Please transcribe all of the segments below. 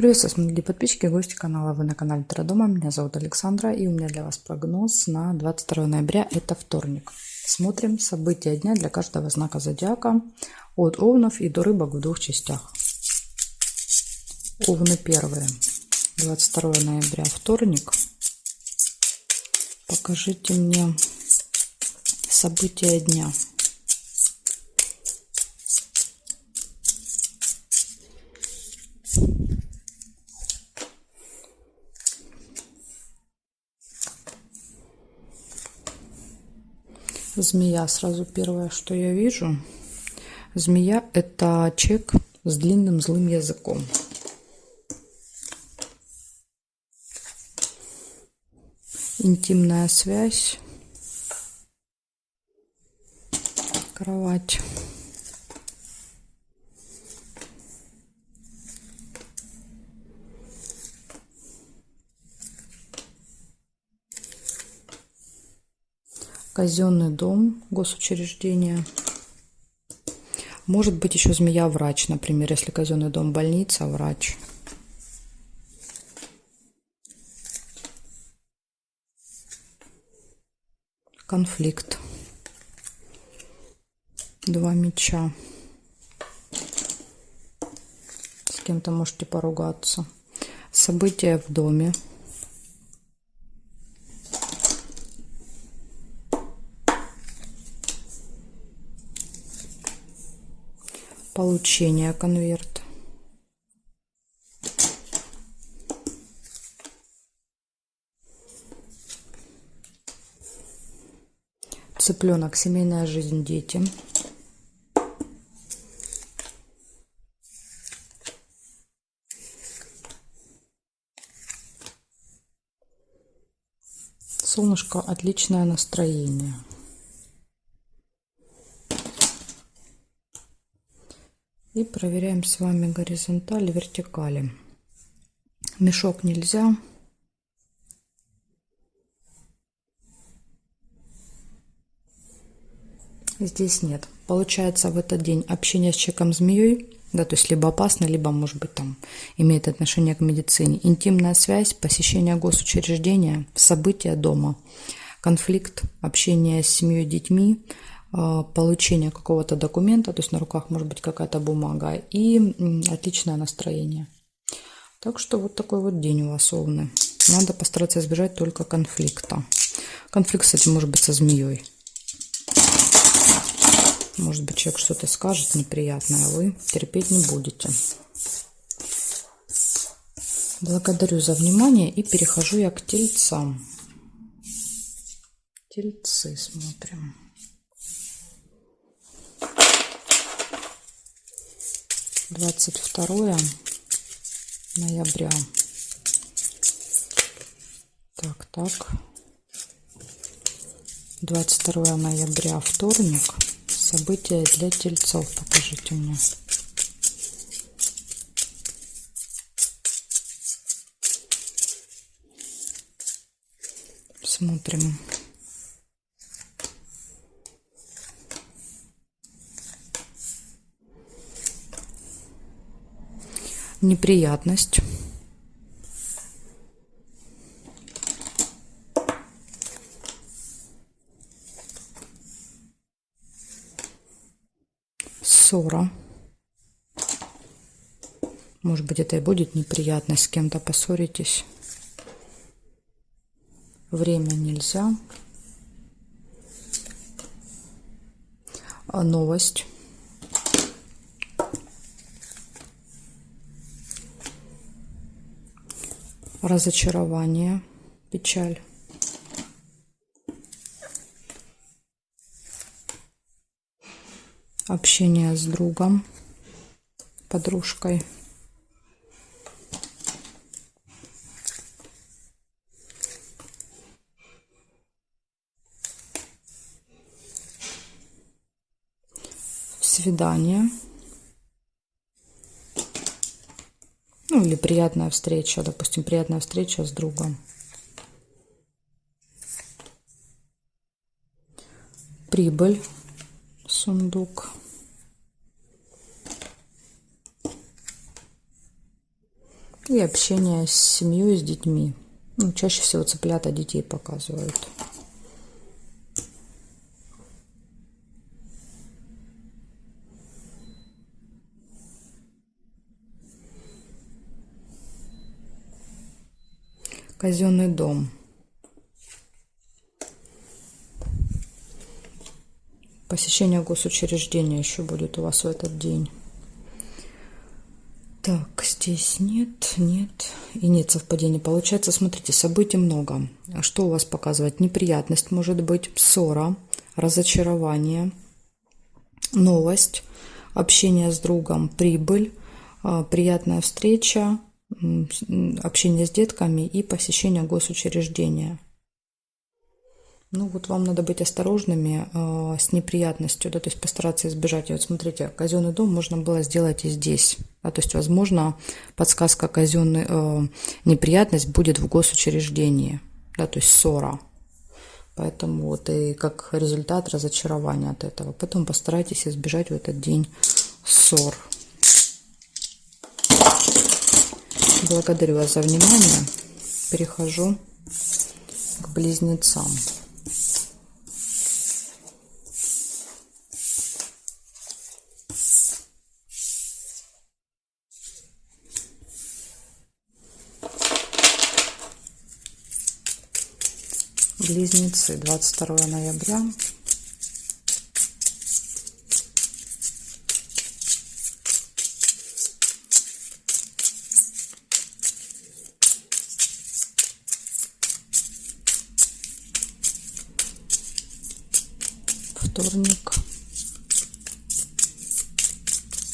Приветствую, дорогие подписчики и гости канала. Вы на канале Таро-дома. Меня зовут Александра, и у меня для вас прогноз на 22 ноября. Это вторник. Смотрим события дня для каждого знака зодиака от Овнов и до Рыбок в двух частях. Овны первые. 22 ноября, вторник. Покажите мне события дня. Змея. Сразу первое, что я вижу. Змея – это человек с длинным злым языком. Интимная связь. Кровать. Казенный дом, госучреждение. Может быть еще змея врач, например, если казенный дом больница, врач. Конфликт. Два меча. С кем-то можете поругаться. События в доме. Получение конверт. Цыпленок, семейная жизнь, дети. Солнышко, отличное настроение. И проверяем с вами горизонтали, вертикали. Мешок нельзя. Здесь нет. Получается, в этот день общение с человеком-змеей, да, то есть либо опасно, либо, может быть, там имеет отношение к медицине. Интимная связь, посещение госучреждения, события дома, конфликт, общение с семьей, детьми, получение какого-то документа, то есть на руках может быть какая-то бумага, и отличное настроение. Так что вот такой вот день у вас, Овны. Надо постараться избежать только конфликта. Конфликт, кстати, может быть со змеей. Может быть, человек что-то скажет неприятное, а вы терпеть не будете. Благодарю за внимание и перехожу я к тельцам. Тельцы смотрим. Двадцать 22 ноября. Так. 22 ноября, вторник. События для тельцов покажите мне. Смотрим. Неприятность. Ссора. Может быть, это и будет неприятность, с кем-то поссоритесь. Время нельзя. Новость. Разочарование, печаль. Общение с другом, подружкой. Свидание. Ну, или приятная встреча, допустим, приятная встреча с другом. Прибыль, сундук. И общение с семьей, с детьми. Ну, чаще всего цыплята детей показывают. Казенный дом. Посещение госучреждения еще будет у вас в этот день. Так, здесь нет, нет и нет совпадений. Получается, смотрите, событий много. Что у вас показывает? Неприятность может быть, ссора, разочарование, новость, общение с другом, прибыль, приятная встреча, общение с детками и посещение госучреждения. Ну вот вам надо быть осторожными с неприятностью, да, то есть постараться избежать. И вот смотрите, казенный дом можно было сделать и здесь. Да, то есть, возможно, подсказка неприятность будет в госучреждении, да, то есть ссора. Поэтому вот и как результат разочарования от этого. Поэтому постарайтесь избежать в этот день ссор. Благодарю вас за внимание. Перехожу к близнецам. Близнецы, 22 ноября. Вторник.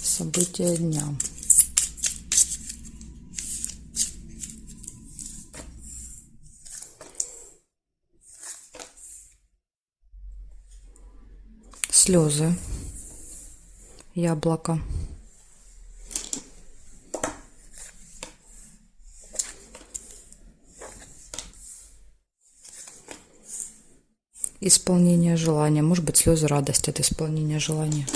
События дня. Слезы. Яблоко. Исполнение желания. Может быть, слезы радости от исполнения желания.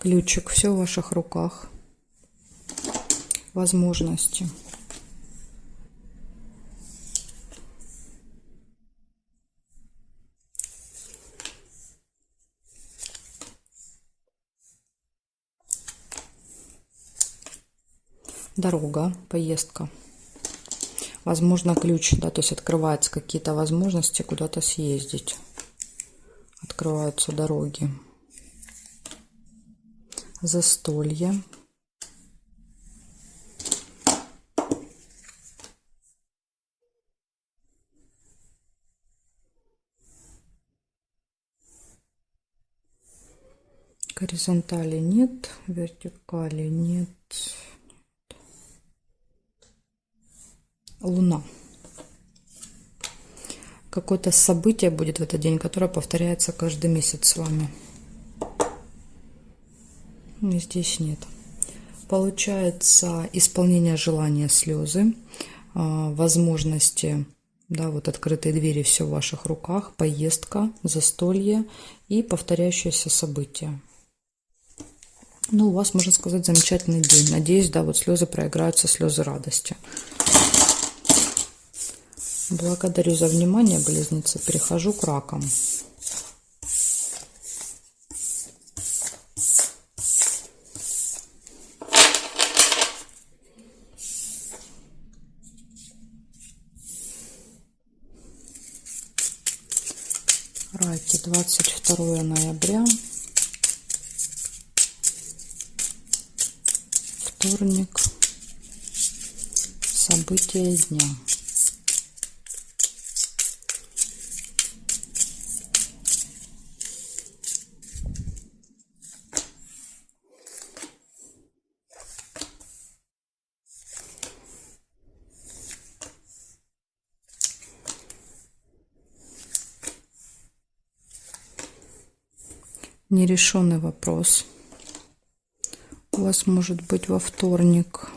Ключик. Все в ваших руках. Возможности. Дорога, поездка. Возможно, ключ, да, то есть открываются какие-то возможности куда-то съездить. Открываются дороги. Застолье. Горизонтали нет, вертикали нет. Луна. Какое-то событие будет в этот день, которое повторяется каждый месяц с вами. Здесь нет. Получается исполнение желания, слезы, возможности, да, вот открытые двери, все в ваших руках, поездка, застолье и повторяющиеся события. Ну, у вас, можно сказать, замечательный день. Надеюсь, да, вот слезы проиграются, слезы радости. Благодарю за внимание, близнецы. Перехожу к ракам. Раки, 22 ноября. Вторник. События дня. Нерешенный вопрос у вас может быть во вторник.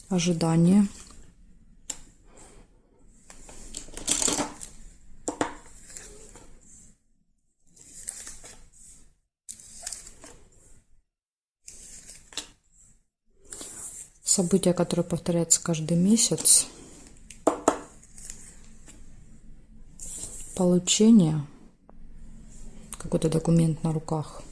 ожидание, события, которые повторяются каждый месяц, получение, какой-то документ на руках,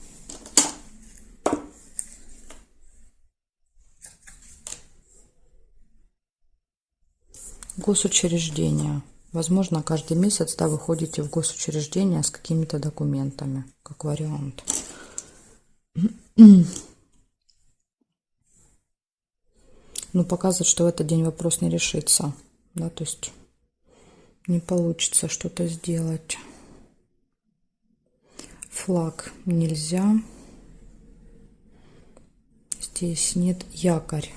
госучреждения. Возможно, каждый месяц, да, вы ходите в госучреждение с какими-то документами, как вариант. Ну, показывает, что в этот день вопрос не решится, да, то есть не получится что-то сделать. Флаг нельзя. Здесь нет. Якорь.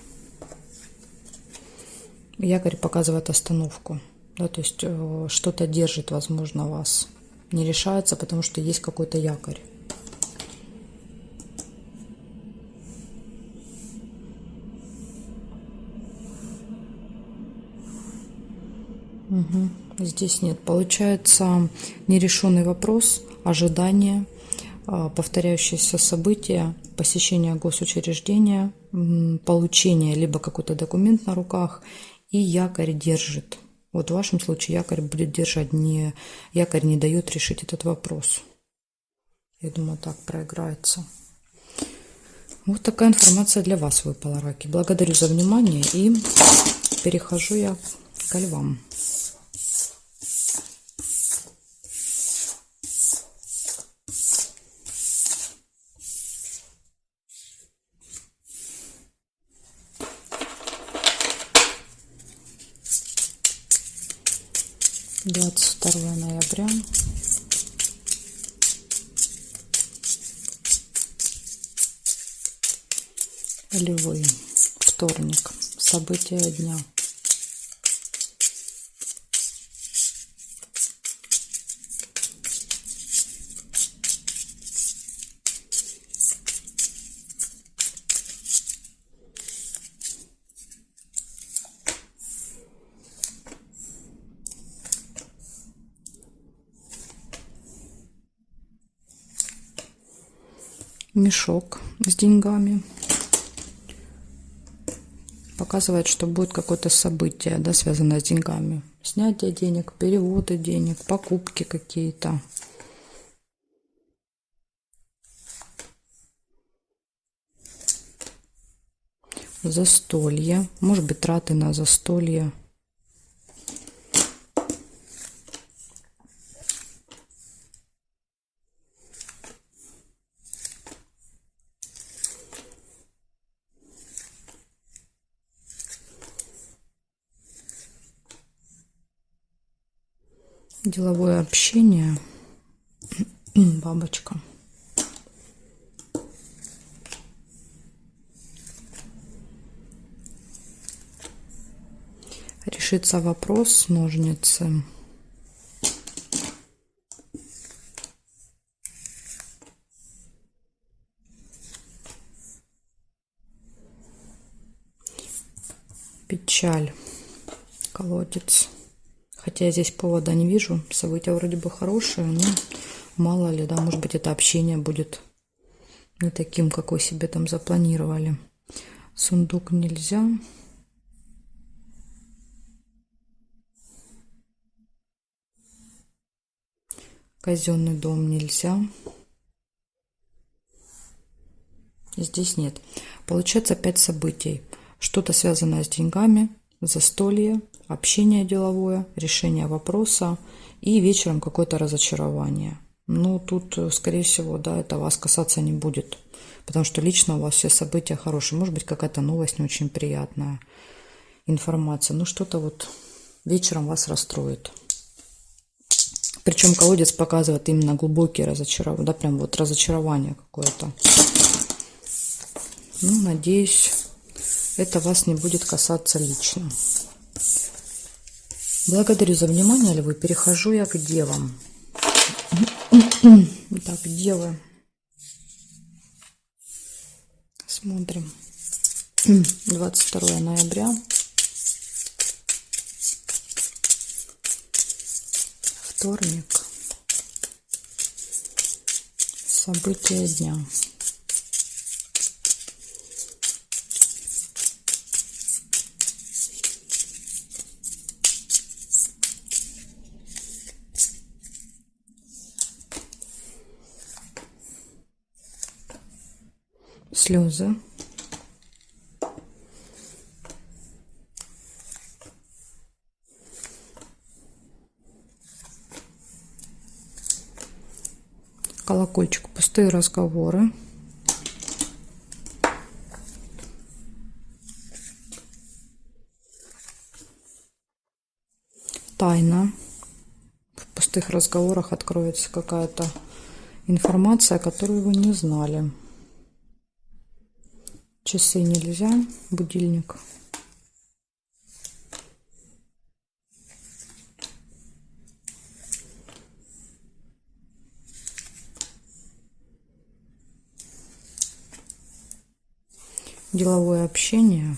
Якорь показывает остановку, да, то есть что-то держит, возможно, вас. Не решается, потому что есть какой-то якорь. Угу. Здесь нет. Получается нерешенный вопрос, ожидание, повторяющиеся события, посещение госучреждения, получение либо какой-то документ на руках, и якорь держит. Вот в вашем случае якорь будет держать, якорь не дает решить этот вопрос. Я думаю, так проиграется. Вот такая информация для вас выпала, раки. Благодарю за внимание и перехожу я к львам. «22 ноября. Львы. Вторник. События дня. Мешок с деньгами. Показывает, что будет какое-то событие, да, связанное с деньгами. Снятие денег, переводы денег, покупки какие-то. Застолье. Может быть, траты на застолье. Деловое общение. Бабочка. Решится вопрос, ножницы. Печаль. Колодец. Хотя я здесь повода не вижу. События вроде бы хорошие, но мало ли, да, может быть, это общение будет не таким, как вы себе там запланировали. Сундук нельзя. Казенный дом нельзя. Здесь нет. Получается 5 событий. Что-то связанное с деньгами, застолье, общение деловое, решение вопроса и вечером какое-то разочарование. Ну, тут, скорее всего, да, это вас касаться не будет, потому что лично у вас все события хорошие. Может быть, какая-то новость не очень приятная, информация. Ну, что-то вот вечером вас расстроит. Причем колодец показывает именно глубокие разочарования, да, прям вот разочарование какое-то. Ну, надеюсь, это вас не будет касаться лично. Благодарю за внимание, львы. Перехожу я к девам. Так, девы. Смотрим. 22 ноября. Вторник. События дня. Слезы. Колокольчик. Пустые разговоры. Тайна. В пустых разговорах откроется какая-то информация, которую вы не знали. Часы нельзя. Будильник. Деловое общение.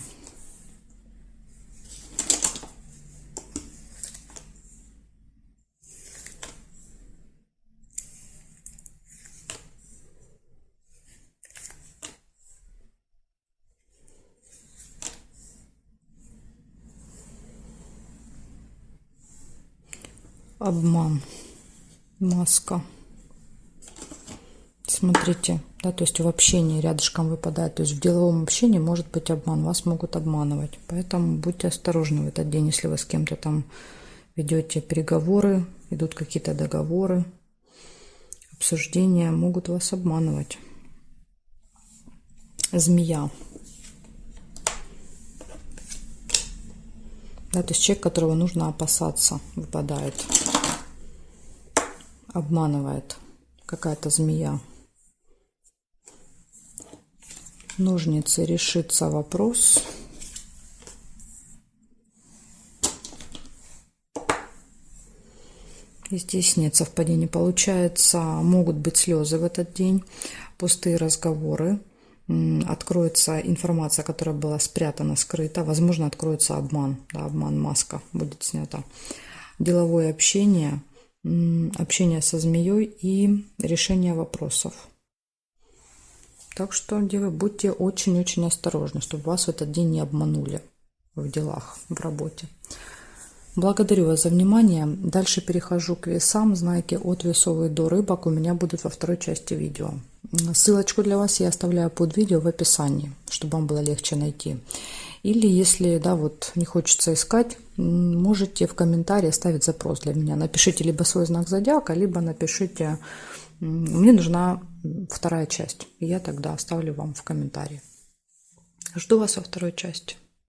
Обман. Маска. Смотрите, да, то есть в общении рядышком выпадает, то есть в деловом общении может быть обман, вас могут обманывать, поэтому будьте осторожны в этот день, если вы с кем-то там ведете переговоры, идут какие-то договоры, обсуждения, могут вас обманывать. Змея. Да, то есть человек, которого нужно опасаться, выпадает, обманывает, какая-то змея. Ножницы. Решится вопрос. И здесь нет совпадений. Получается, могут быть слезы в этот день, пустые разговоры. Откроется информация, которая была спрятана, скрыта. Возможно, откроется обман. Да, обман, маска будет снята. Деловое общение, общение со змеей и решение вопросов. Так что, девы, будьте очень-очень осторожны, чтобы вас в этот день не обманули в делах, в работе. Благодарю вас за внимание. Дальше перехожу к весам. Знаки от весов и до рыбок у меня будут во второй части видео. Ссылочку для вас я оставляю под видео в описании, чтобы вам было легче найти. Или если, да, вот не хочется искать, можете в комментарии оставить запрос для меня. Напишите либо свой знак зодиака, либо напишите: мне нужна вторая часть. И я тогда оставлю вам в комментарии. Жду вас во второй части.